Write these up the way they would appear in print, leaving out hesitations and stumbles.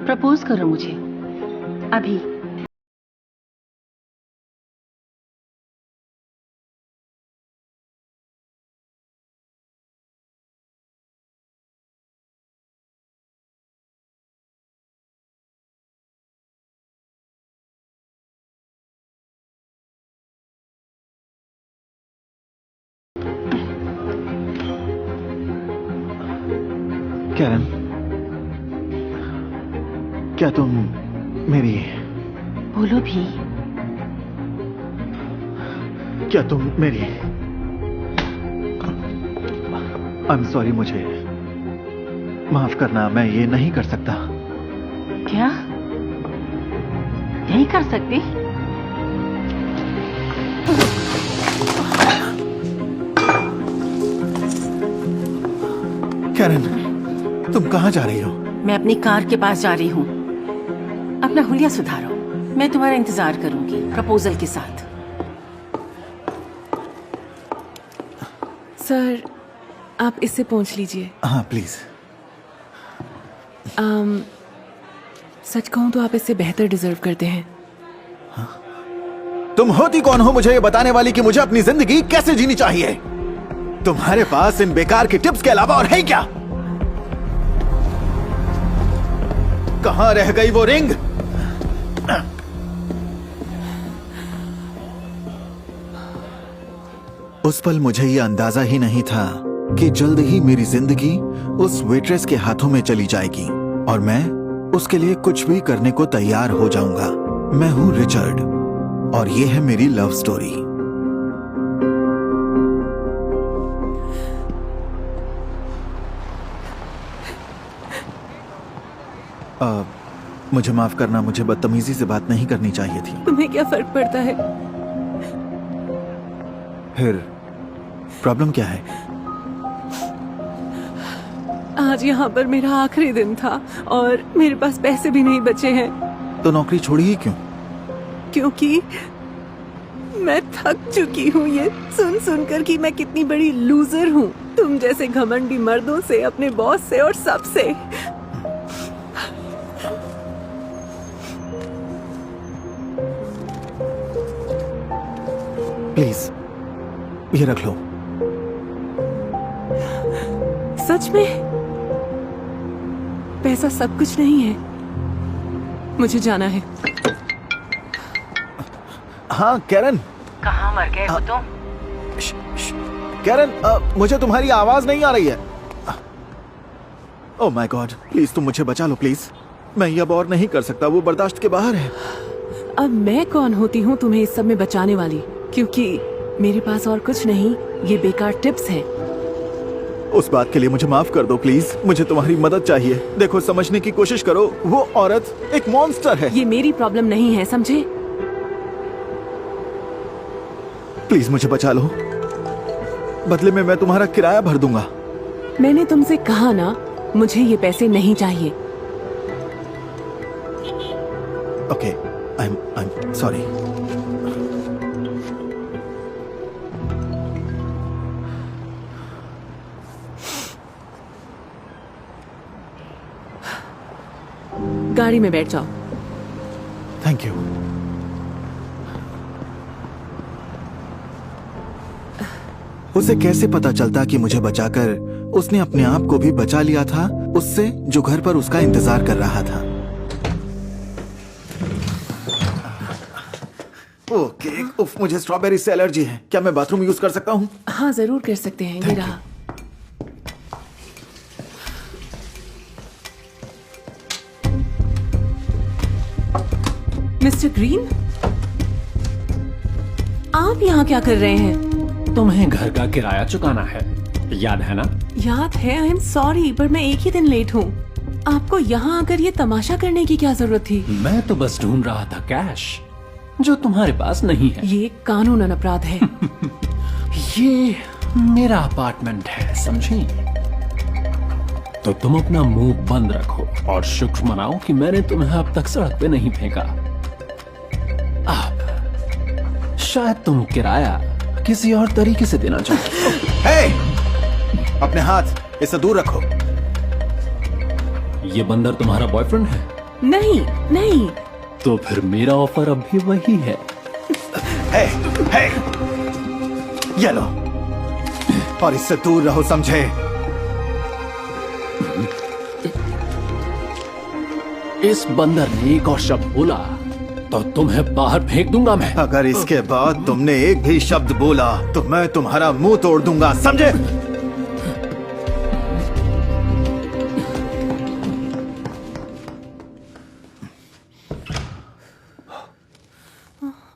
Propose करो मुझे अभी। कैरन, क्या तुम मेरी... बोलो भी। क्या तुम मेरी... आई एम सॉरी, मुझे माफ करना, मैं ये नहीं कर सकता। क्या नहीं कर सकती? कैरन, तुम कहाँ जा रही हो? मैं अपनी कार के पास जा रही हूँ। अपना हुलिया सुधारो, मैं तुम्हारा इंतजार करूंगी प्रपोजल के साथ। सर, आप इससे पहुंच लीजिए। हाँ प्लीज। सच कहूं तो आप इससे बेहतर डिजर्व करते हैं। तुम होती कौन हो मुझे ये बताने वाली कि मुझे अपनी जिंदगी कैसे जीनी चाहिए? तुम्हारे पास इन बेकार की टिप्स के अलावा और है क्या? कहां रह गई वो रिंग? उस पल मुझे ये अंदाजा ही नहीं था कि जल्द ही मेरी जिंदगी उस वेट्रेस के हाथों में चली जाएगी और मैं उसके लिए कुछ भी करने को तैयार हो जाऊंगा। मैं हूं रिचर्ड और ये है मेरी लव स्टोरी। मुझे माफ करना, मुझे बदतमीजी से बात नहीं करनी चाहिए थी। तुम्हें क्या फर्क पड़ता है? फिर प्रॉब्लम क्या है? आज यहाँ पर मेरा आखिरी दिन था और मेरे पास पैसे भी नहीं बचे हैं। तो नौकरी छोड़ी ही क्यों? क्योंकि मैं थक चुकी हूँ ये सुन सुनकर कि मैं कितनी बड़ी लूजर हूँ, तुम जैसे घमंडी मर्दों से, अपने बॉस से और सबसे। प्लीज ये रख लो। सच में पैसा सब कुछ नहीं है, मुझे जाना है। हाँ कैरन। कहाँ मर गए हो तुम? कैरन, मुझे तुम्हारी आवाज नहीं आ रही है। ओह माय गॉड, प्लीज तुम मुझे बचा लो प्लीज। मैं ये अब और नहीं कर सकता, वो बर्दाश्त के बाहर है। अब मैं कौन होती हूँ तुम्हें इस सब में बचाने वाली? क्योंकि मेरे पास और कुछ नहीं, ये बेकार टिप्स हैं। उस बात के लिए मुझे माफ कर दो प्लीज, मुझे तुम्हारी मदद चाहिए। देखो, समझने की कोशिश करो, वो औरत एक मॉन्स्टर है। ये मेरी प्रॉब्लम नहीं है, समझे? प्लीज मुझे बचा लो, बदले में मैं तुम्हारा किराया भर दूंगा। मैंने तुमसे कहा ना, मुझे ये पैसे नहीं चाहिए। Okay, I am sorry. गाड़ी में बैठ जाओ। Thank you. उसे कैसे पता चलता कि मुझे बचाकर उसने अपने आप को भी बचा लिया था उससे, जो घर पर उसका इंतजार कर रहा था। ओके, उफ, मुझे स्ट्रॉबेरी से एलर्जी है। क्या मैं बाथरूम यूज कर सकता हूँ? हाँ जरूर कर सकते हैं, ये रहा। मिस्टर ग्रीन, आप यहाँ क्या कर रहे हैं? तुम्हें घर का किराया चुकाना है, याद है ना? याद है, आई एम सॉरी, पर मैं एक ही दिन लेट हूँ। आपको यहाँ आकर ये तमाशा करने की क्या जरूरत थी? मैं तो बस ढूंढ रहा था कैश, जो तुम्हारे पास नहीं है। ये कानूनन अपराध है। ये मेरा अपार्टमेंट है, समझी? तो तुम अपना मुंह बंद रखो और शुक्र मनाओ कि मैंने तुम्हें अब तक सड़क पे नहीं फेंका। अब शायद तुम किराया किसी और तरीके से देना चाहो। हे! अपने हाथ इससे दूर रखो। ये बंदर तुम्हारा बॉयफ्रेंड है? नहीं नहीं। तो फिर मेरा ऑफर अब भी वही है। हे, हे, ये लो और इससे दूर रहो, समझे? इस बंदर ने एक और शब्द बोला तो तुम्हें बाहर फेंक दूंगा मैं। अगर इसके बाद तुमने एक भी शब्द बोला तो मैं तुम्हारा मुंह तोड़ दूंगा, समझे?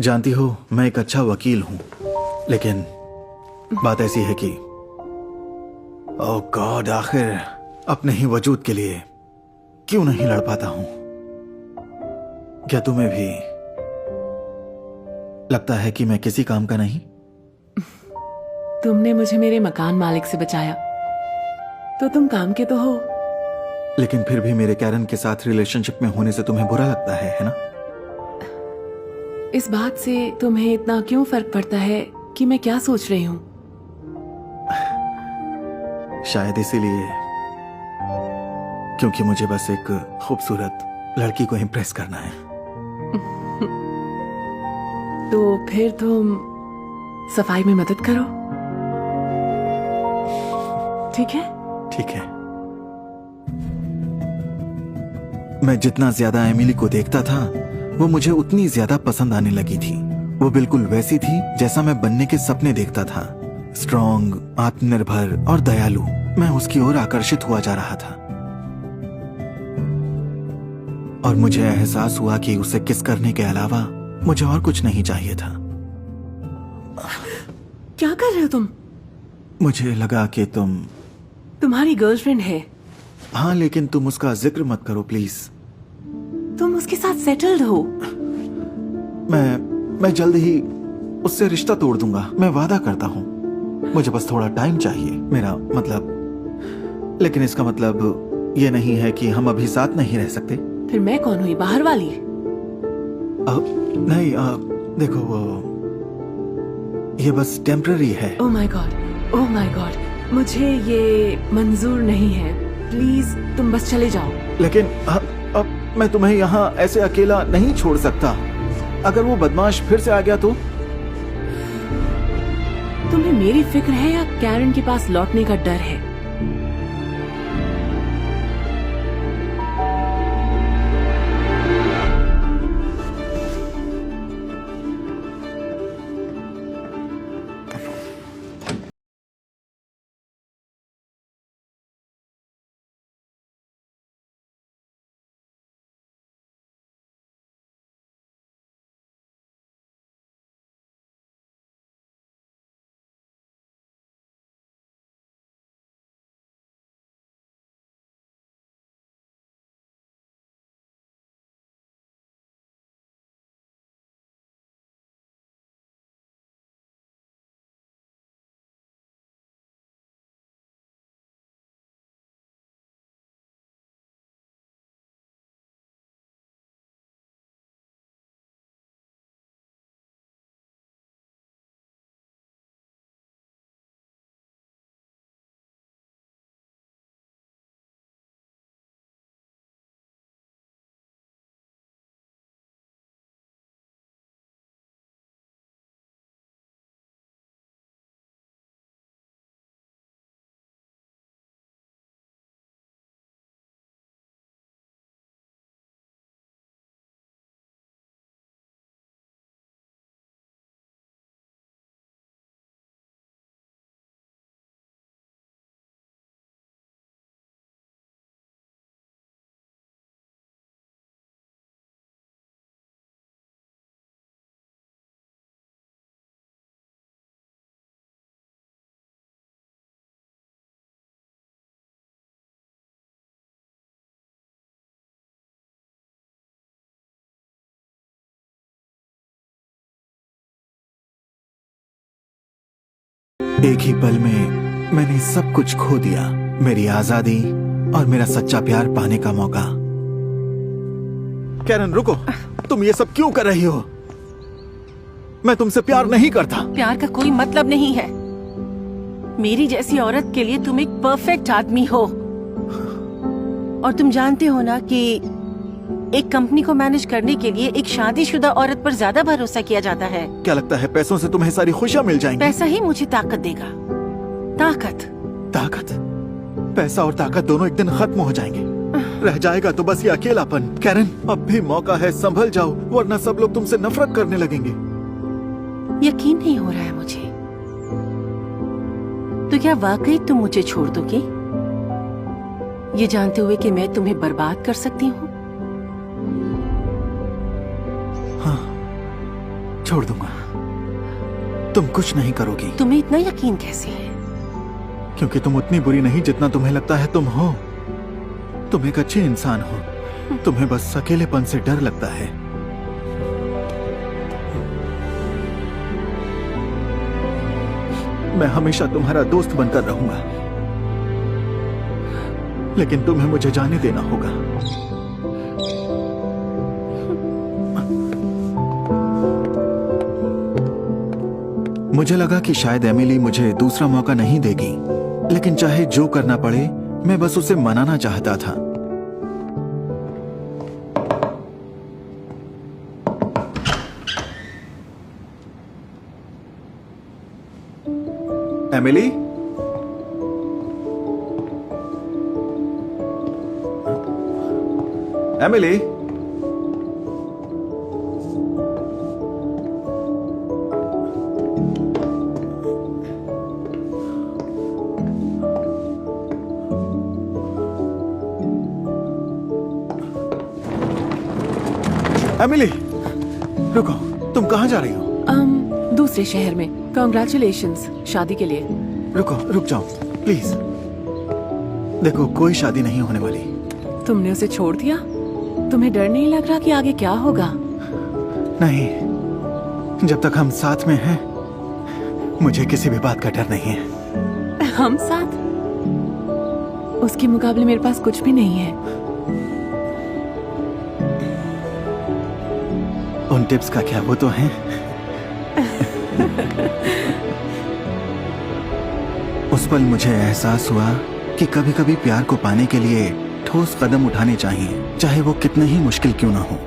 जानती हो, मैं एक अच्छा वकील हूं, लेकिन बात ऐसी है कि ओह गॉड, आखिर अपने ही वजूद के लिए क्यों नहीं लड़ पाता हूं? क्या तुम्हें भी लगता है कि मैं किसी काम का नहीं? तुमने मुझे मेरे मकान मालिक से बचाया, तो तुम काम के तो हो। लेकिन फिर भी मेरे कैरन के साथ रिलेशनशिप में होने से तुम्हें बुरा लगता है ना? इस बात से तुम्हें इतना क्यों फर्क पड़ता है कि मैं क्या सोच रही हूँ? शायद इसीलिए क्योंकि मुझे बस एक खूबसूरत लड़की को इम्प्रेस करना है। तो फिर तुम सफाई में मदद करो, ठीक है? ठीक है। मैं जितना ज्यादा एमिली को देखता था, वो मुझे उतनी ज्यादा पसंद आने लगी थी। वो बिल्कुल वैसी थी जैसा मैं बनने के सपने देखता था। स्ट्रॉन्ग, आत्मनिर्भर और दयालु। मैं उसकी ओर आकर्षित हुआ जा रहा था और मुझे एहसास हुआ कि उसे किस करने के अलावा मुझे और कुछ नहीं चाहिए था। क्या कर रहे हो तुम? मुझे लगा कि तुम्हारी गर्लफ्रेंड है। हाँ, लेकिन तुम उसका जिक्र मत करो प्लीज। तुम उसके साथ सेटल्ड हो। मैं जल्द ही उससे रिश्ता तोड़ दूंगा, मैं वादा करता हूँ। मुझे बस थोड़ा टाइम चाहिए, मेरा मतलब। लेकिन इसका मतलब ये नहीं है कि हम अभी साथ नहीं रह सकते। फिर मैं कौन हुई, बाहर वाली? नहीं, देखो, ये बस टेम्पररी है। Oh my God, oh my God, मुझे ये मंजूर नहीं है। प्लीज तुम बस चले जाओ। लेकिन अब मैं तुम्हें यहाँ ऐसे अकेला नहीं छोड़ सकता। अगर वो बदमाश फिर से आ गया तो? तुम्हें मेरी फिक्र है या कैरन के पास लौटने का डर है? एक ही पल में मैंने सब कुछ खो दिया, मेरी आजादी और मेरा सच्चा प्यार पाने का मौका। कैरन रुको, तुम ये सब क्यों कर रही हो? मैं तुमसे प्यार नहीं करता। प्यार का कोई मतलब नहीं है। मेरी जैसी औरत के लिए तुम एक परफेक्ट आदमी हो। और तुम जानते हो ना कि एक कंपनी को मैनेज करने के लिए एक शादीशुदा औरत पर ज्यादा भरोसा किया जाता है। क्या लगता है पैसों से तुम्हें सारी खुशियां मिल जाएंगी? पैसा ही मुझे ताकत देगा। ताकत। ताकत? पैसा और ताकत दोनों एक दिन खत्म हो जाएंगे। रह जाएगा तो बस ये अकेलापन। कैरन, अब भी मौका है, संभल जाओ, वरना सब लोग तुमसे नफरत करने लगेंगे। यकीन नहीं हो रहा है मुझे। तो क्या वाकई तुम मुझे छोड़ दोगे, ये जानते हुए कि मैं तुम्हें बर्बाद कर सकती हूँ? हाँ, छोड़ दूंगा। तुम कुछ नहीं करोगी। तुम्हें इतना यकीन कैसे है? क्योंकि तुम उतनी बुरी नहीं जितना तुम्हें लगता है तुम हो। तुम एक अच्छे इंसान हो। तुम्हें बस अकेलेपन से डर लगता है। मैं हमेशा तुम्हारा दोस्त बनकर रहूंगा, लेकिन तुम्हें मुझे जाने देना होगा। मुझे लगा कि शायद एमिली मुझे दूसरा मौका नहीं देगी, लेकिन चाहे जो करना पड़े मैं बस उसे मनाना चाहता था। एमिली, एमिली, एमिली, रुको, तुम कहाँ जा रही हो? दूसरे शहर में। कॉन्ग्रेचुलेशंस शादी के लिए। रुको, रुक जाओ प्लीज। देखो, कोई शादी नहीं होने वाली। तुमने उसे छोड़ दिया? तुम्हें डर नहीं लग रहा कि आगे क्या होगा? नहीं, जब तक हम साथ में हैं, मुझे किसी भी बात का डर नहीं है। हम साथ? उसके मुकाबले मेरे पास कुछ भी नहीं है। उन टिप्स का क्या, वो तो है। उस पल मुझे एहसास हुआ कि कभी-कभी प्यार को पाने के लिए ठोस कदम उठाने चाहिए, चाहे वो कितने ही मुश्किल क्यों ना हो।